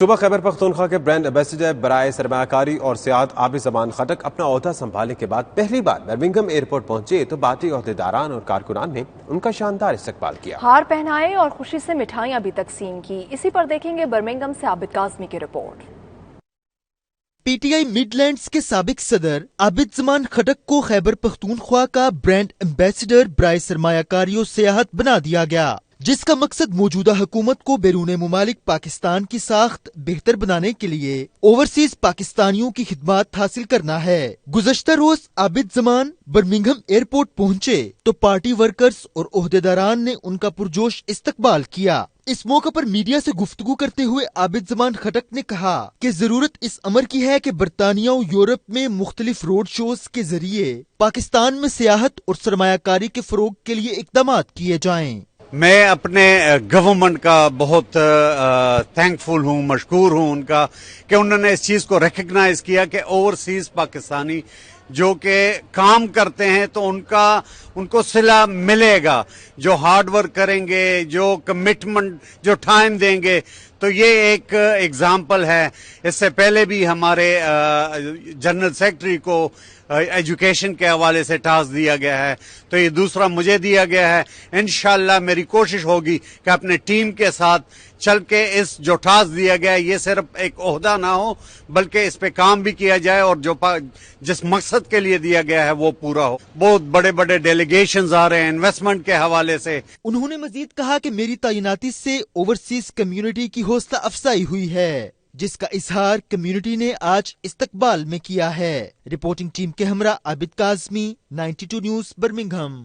صوبہ خیبر پختونخوا کے brand ambassador برائے سرمایہ کاری اور سیاحت عابد زمان خٹک اپنا عہدہ سنبھالنے کے بعد پہلی بار برمنگھم ایئرپورٹ پہنچے تو باقی عہدیداران اور کارکنان نے ان کا شاندار استقبال کیا، ہار پہنائے اور خوشی سے مٹھائیاں بھی تقسیم کی۔ اسی پر دیکھیں گے برمنگھم سے عابد کاظمی کی report. P T I mid lands کے سابق صدر عابد زمان خٹک کو خیبر پختونخوا کا برانڈ ایمبیسڈر برائے سرمایہ کاری و سیاحت بنا دیا گیا، جس کا مقصد موجودہ حکومت کو بیرون ممالک پاکستان کی ساخت بہتر بنانے کے لیے اوورسیز پاکستانیوں کی خدمات حاصل کرنا ہے۔ گزشتہ روز عابد زمان برمنگھم ایئرپورٹ پہنچے تو پارٹی ورکرز اور عہدیداران نے ان کا پرجوش استقبال کیا۔ اس موقع پر میڈیا سے گفتگو کرتے ہوئے عابد زمان خٹک نے کہا کہ ضرورت اس امر کی ہے کہ برطانیہ و یورپ میں مختلف روڈ شوز کے ذریعے پاکستان میں سیاحت اور سرمایہ کاری کے فروغ کے لیے اقدامات کیے جائیں۔ میں اپنے گورنمنٹ کا بہت تھینکفل ہوں، مشکور ہوں ان کا کہ انہوں نے اس چیز کو ریکگنائز کیا کہ اوورسیز پاکستانی جو کہ کام کرتے ہیں تو ان کو صلہ ملے گا، جو ہارڈ ورک کریں گے، جو کمٹمنٹ، جو ٹائم دیں گے۔ تو یہ ایک ایگزامپل ہے۔ اس سے پہلے بھی ہمارے جنرل سیکرٹری کو ایجوکیشن کے حوالے سے ٹاسک دیا گیا ہے، تو یہ دوسرا مجھے دیا گیا ہے۔ انشاءاللہ میری کوشش ہوگی کہ اپنے ٹیم کے ساتھ چل کے اس جو ٹاسک دیا گیا ہے یہ صرف ایک عہدہ نہ ہو بلکہ اس پہ کام بھی کیا جائے اور جس مقصد کے لیے دیا گیا ہے وہ پورا ہو۔ بہت بڑے بڑے ڈیلیگیشنز آ رہے ہیں انویسٹمنٹ کے حوالے سے۔ انہوں نے مزید کہا کہ میری تعیناتی سے اوورسیز کمیونٹی کی حوصلہ افزائی ہوئی ہے، جس کا اظہار کمیونٹی نے آج استقبال میں کیا ہے۔ رپورٹنگ ٹیم کے ہمراہ عابد کاظمی، 92 نیوز برمنگھم۔